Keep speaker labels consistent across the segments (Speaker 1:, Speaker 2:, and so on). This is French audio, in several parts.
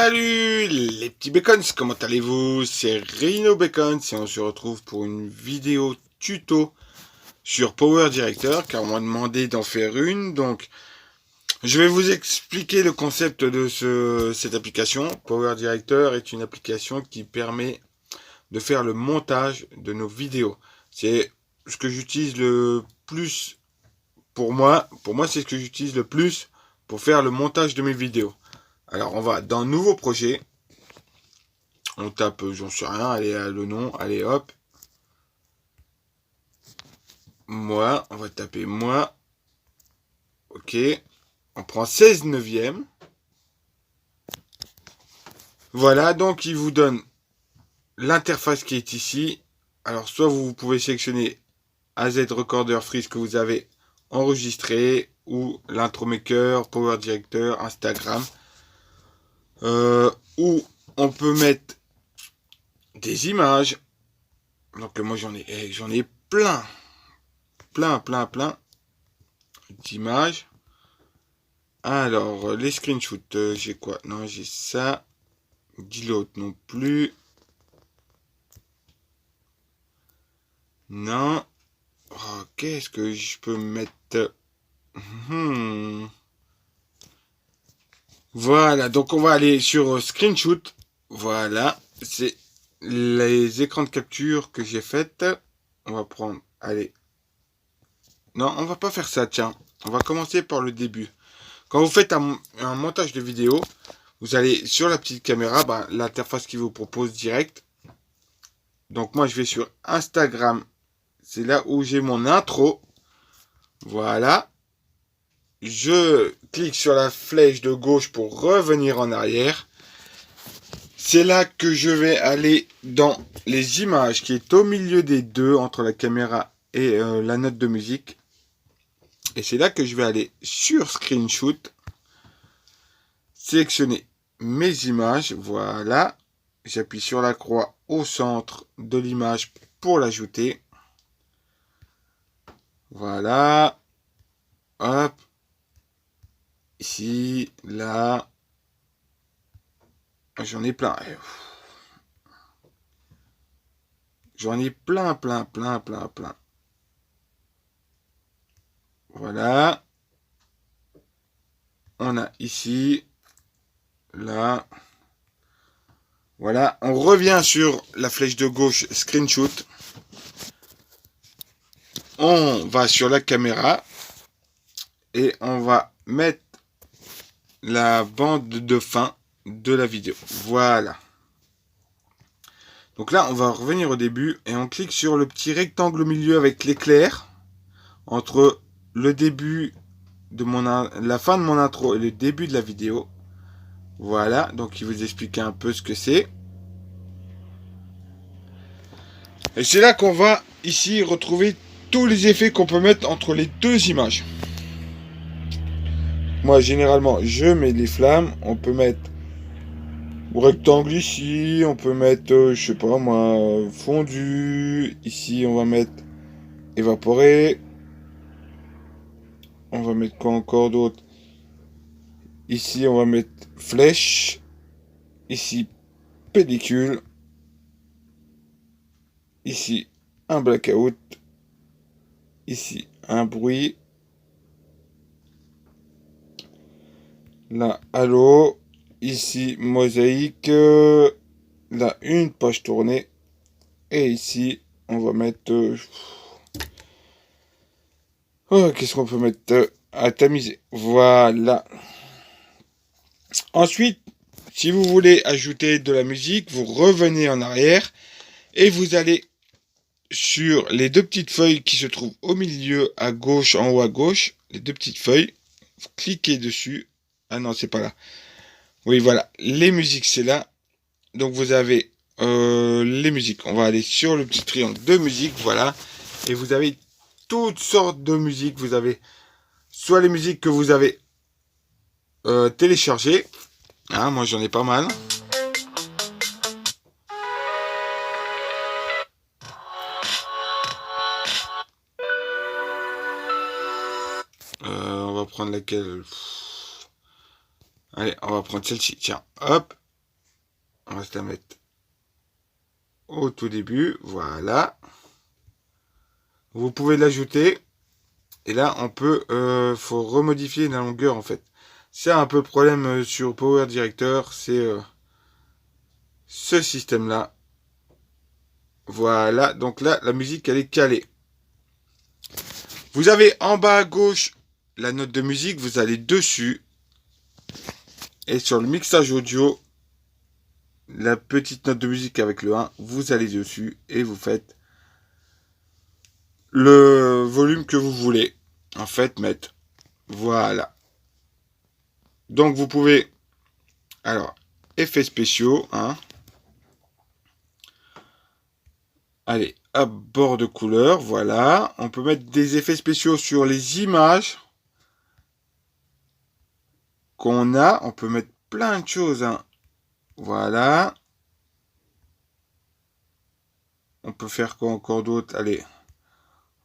Speaker 1: Salut les petits bacons, comment allez-vous? C'est Rhino Bacons et on se retrouve pour une vidéo tuto sur Power Director car on m'a demandé d'en faire une. Donc je vais vous expliquer le concept de cette application. Power Director est une application qui permet de faire le montage de nos vidéos. C'est ce que j'utilise le plus pour moi. Pour moi, c'est ce que j'utilise le plus pour faire le montage de mes vidéos. Alors on va dans nouveau projet. On tape, j'en sais rien, allez, le nom, allez hop. Moi, on va taper moi. Ok. On prend 16 neuvième. Voilà, donc il vous donne l'interface qui est ici. Alors soit vous pouvez sélectionner AZ Recorder Freeze que vous avez enregistré ou l'intro maker, Power Director, Instagram. Ou on peut mettre des images. Donc moi j'en ai plein d'images. Alors les screenshots, j'ai quoi? Non, j'ai ça. L'autre non plus. Non. Oh, qu'est-ce que je peux mettre? Voilà, donc on va aller sur screenshot. Voilà, c'est les écrans de capture que j'ai faites. On va prendre, allez. Non, on va pas faire ça, tiens. On va commencer par le début. Quand vous faites un montage de vidéo, vous allez sur la petite caméra, l'interface qui vous propose direct. Donc moi je vais sur Instagram. C'est là où j'ai mon intro. Voilà. Je clique sur la flèche de gauche pour revenir en arrière. C'est là que je vais aller dans les images qui est au milieu des deux, entre la caméra et la note de musique. Et c'est là que je vais aller sur Screenshot. Sélectionner mes images. Voilà. J'appuie sur la croix au centre de l'image pour l'ajouter. Voilà. Hop. Ici, là. J'en ai plein. J'en ai plein. Voilà. On a ici, là. Voilà. On revient sur la flèche de gauche, screenshot. On va sur la caméra. Et on va mettre la bande de fin de la vidéo. Voilà. Donc là, on va revenir au début et on clique sur le petit rectangle au milieu avec l'éclair entre le début de la fin de mon intro et le début de la vidéo. Voilà, donc il vous explique un peu ce que c'est. Et c'est là qu'on va ici retrouver tous les effets qu'on peut mettre entre les deux images. Moi, généralement, je mets les flammes. On peut mettre rectangle ici. On peut mettre, je sais pas moi, fondu. Ici, on va mettre évaporé. On va mettre quoi encore d'autre? Ici, on va mettre flèche. Ici, pellicule. Ici, un blackout. Ici, un bruit. Là, halo. Ici, mosaïque. Là, une page tournée. Et ici, on va mettre... oh, qu'est-ce qu'on peut mettre à tamiser? Voilà. Ensuite, si vous voulez ajouter de la musique, vous revenez en arrière. Et vous allez sur les deux petites feuilles qui se trouvent au milieu, à gauche, en haut à gauche. Les deux petites feuilles. Vous cliquez dessus. Ah non, c'est pas là. Oui, voilà. Les musiques, c'est là. Donc, vous avez les musiques. On va aller sur le petit triangle de musique. Voilà. Et vous avez toutes sortes de musiques. Vous avez soit les musiques que vous avez téléchargées. Hein, moi, j'en ai pas mal. On va prendre laquelle? Allez, on va prendre celle-ci. Tiens, hop. On va se la mettre au tout début. Voilà. Vous pouvez l'ajouter. Et là, on peut... faut remodifier la longueur, en fait. C'est un peu le problème sur Power Director. C'est ce système-là. Voilà. Donc là, la musique, elle est calée. Vous avez en bas à gauche la note de musique. Vous allez dessus. Et sur le mixage audio, la petite note de musique avec le 1, vous allez dessus et vous faites le volume que vous voulez. En fait, mettre. Voilà. Donc vous pouvez... Alors, effets spéciaux. Hein. Allez, hop, bord de couleur. Voilà. On peut mettre des effets spéciaux sur les images qu'on a. On peut mettre plein de choses. Hein. Voilà. On peut faire quoi encore d'autre? Allez.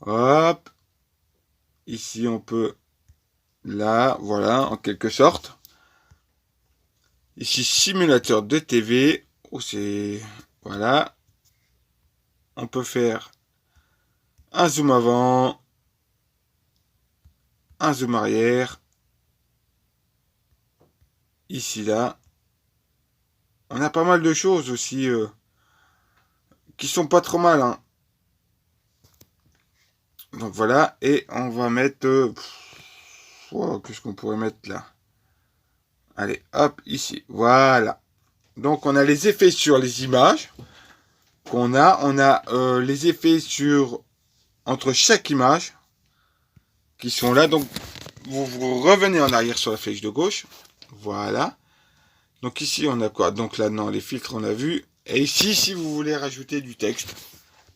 Speaker 1: Hop. Ici, on peut... Là, voilà, en quelque sorte. Ici, simulateur de TV. Oh, c'est... Voilà. On peut faire un zoom avant. Un zoom arrière. Ici, là. On a pas mal de choses aussi qui sont pas trop mal. Hein. Donc voilà. Et on va mettre... oh, qu'est-ce qu'on pourrait mettre là? Allez, hop, ici. Voilà. Donc on a les effets sur les images qu'on a. On a les effets sur entre chaque image qui sont là. Donc vous revenez en arrière sur la flèche de gauche. Voilà. Donc ici on a quoi? Donc là non, les filtres on a vu. Et ici si vous voulez rajouter du texte.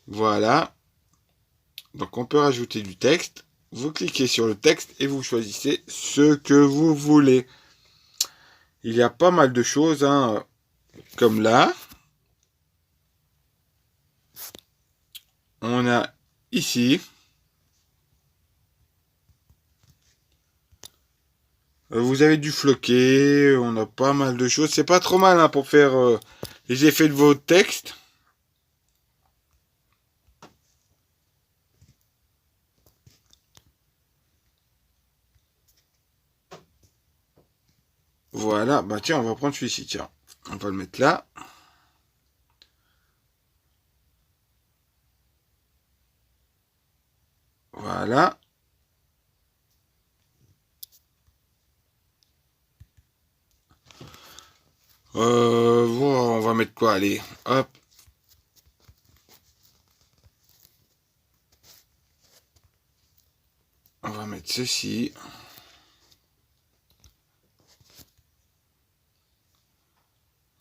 Speaker 1: Voilà. Donc on peut rajouter du texte. Vous cliquez sur le texte et vous choisissez ce que vous voulez. Il y a pas mal de choses, hein, comme là. On a ici. Vous avez du floqué. On a pas mal de choses. C'est pas trop mal hein, pour faire les effets de vos textes. Voilà. Bah tiens, on va prendre celui-ci. Tiens. On va le mettre là. Voilà. Voilà, on va mettre quoi? Allez, hop. On va mettre ceci.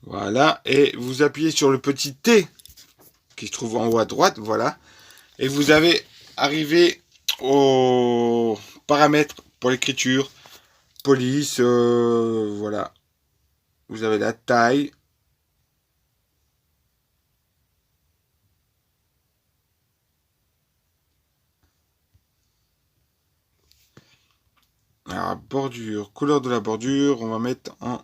Speaker 1: Voilà. Et vous appuyez sur le petit T qui se trouve en haut à droite. Voilà. Et vous avez arrivé aux paramètres pour l'écriture. Police. Voilà. Vous avez la taille. Alors, bordure. Couleur de la bordure. On va mettre en...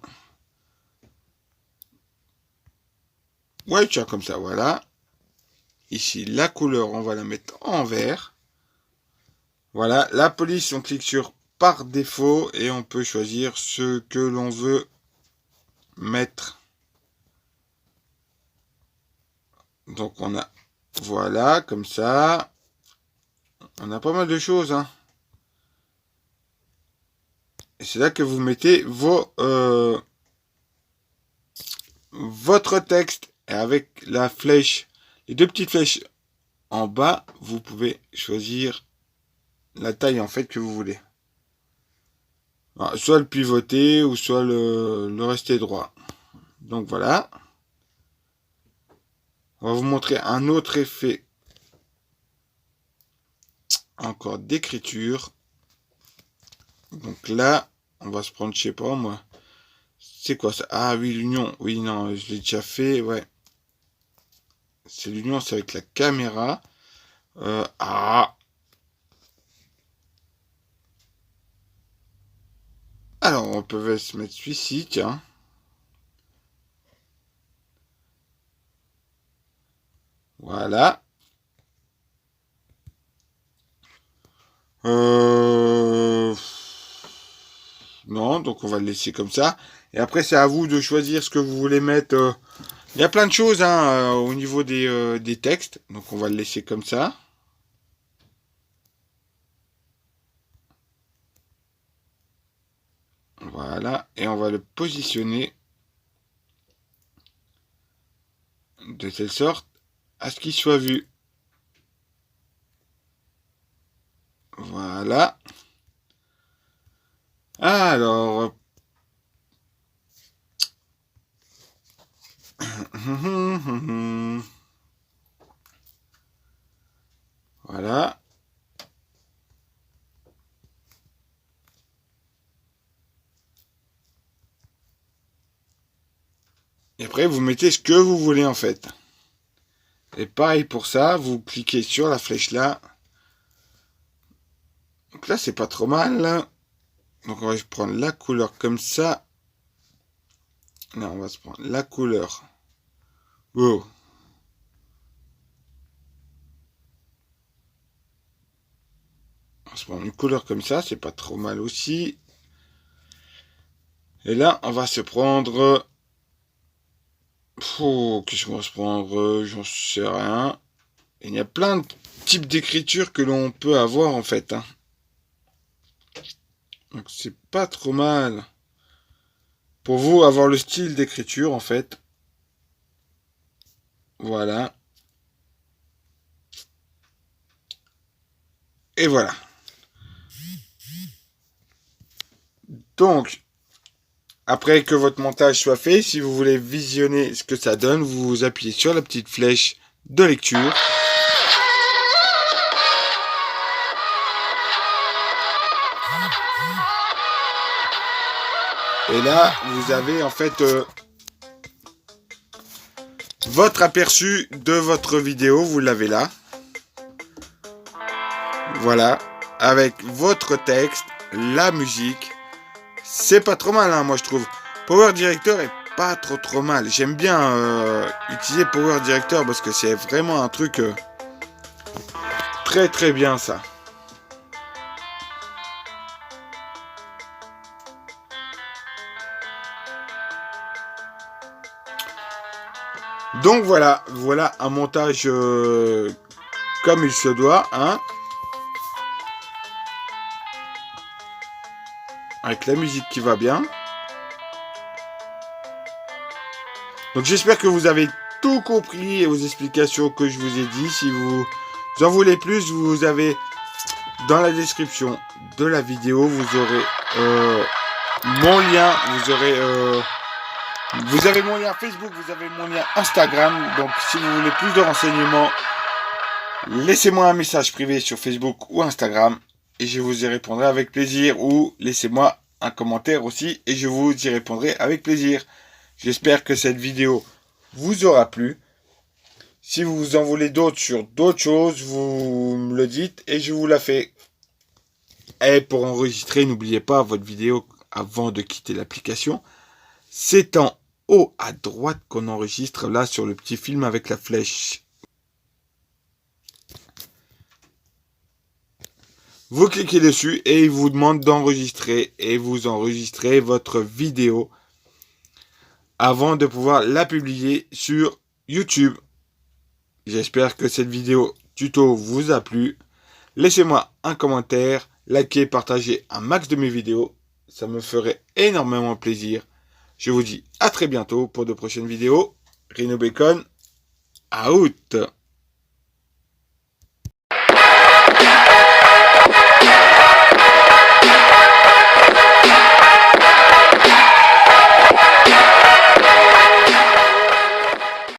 Speaker 1: ouais, tiens, comme ça. Voilà. Ici, la couleur, on va la mettre en vert. Voilà, la police, on clique sur par défaut et on peut choisir ce que l'on veut mettre. Donc on a, voilà, comme ça. On a pas mal de choses. Hein. Et c'est là que vous mettez votre texte. Et avec la flèche, les deux petites flèches en bas, vous pouvez choisir la taille en fait que vous voulez. Alors, soit le pivoter ou soit le rester droit. Donc voilà. On va vous montrer un autre effet encore d'écriture. Donc là, on va se prendre, je sais pas moi. C'est quoi ça? Ah oui, l'union. Oui, non, je l'ai déjà fait, ouais. C'est l'union, c'est avec la caméra. Ah. Alors, on peut se mettre celui-ci, tiens. Voilà. Non, donc on va le laisser comme ça. Et après, c'est à vous de choisir ce que vous voulez mettre. Il y a plein de choses hein, au niveau des textes. Donc on va le laisser comme ça. Voilà. Et on va le positionner de telle sorte à ce qu'il soit vu. Voilà. Alors. Voilà. Et après, vous mettez ce que vous voulez en fait. Et pareil pour ça, vous cliquez sur la flèche là. Donc là, c'est pas trop mal. Donc on va prendre la couleur comme ça. Là, on va se prendre la couleur. Oh. On va se prendre une couleur comme ça, c'est pas trop mal aussi. Et là, on va se prendre... Oh, qu'est-ce qu'on va se prendre? J'en sais rien. Et il y a plein de types d'écriture que l'on peut avoir en fait. Hein. Donc c'est pas trop mal. Pour vous, avoir le style d'écriture en fait. Voilà. Et voilà. Donc, après que votre montage soit fait, si vous voulez visionner ce que ça donne, vous appuyez sur la petite flèche de lecture. Et là, vous avez en fait votre aperçu de votre vidéo, vous l'avez là. Voilà, avec votre texte, la musique. C'est pas trop mal, hein, moi je trouve. Power Director est pas trop mal. J'aime bien utiliser Power Director parce que c'est vraiment un truc très bien ça. Donc voilà un montage comme il se doit, hein. Avec la musique qui va bien. Donc j'espère que vous avez tout compris aux explications que je vous ai dit. Si vous en voulez plus, vous avez dans la description de la vidéo, vous aurez mon lien, vous avez mon lien Facebook, vous avez mon lien Instagram. Donc si vous voulez plus de renseignements, laissez-moi un message privé sur Facebook ou Instagram et je vous y répondrai avec plaisir, ou laissez-moi un commentaire aussi et je vous y répondrai avec plaisir. J'espère que cette vidéo vous aura plu. Si vous en voulez d'autres sur d'autres choses, vous me le dites et je vous la fais. Et pour enregistrer, n'oubliez pas votre vidéo avant de quitter l'application. C'est en haut à droite qu'on enregistre, là sur le petit film avec la flèche. Vous cliquez dessus et il vous demande d'enregistrer et vous enregistrez votre vidéo avant de pouvoir la publier sur YouTube. J'espère que cette vidéo tuto vous a plu. Laissez-moi un commentaire, likez, partagez un max de mes vidéos. Ça me ferait énormément plaisir. Je vous dis à très bientôt pour de prochaines vidéos. Rhino Bacon, out!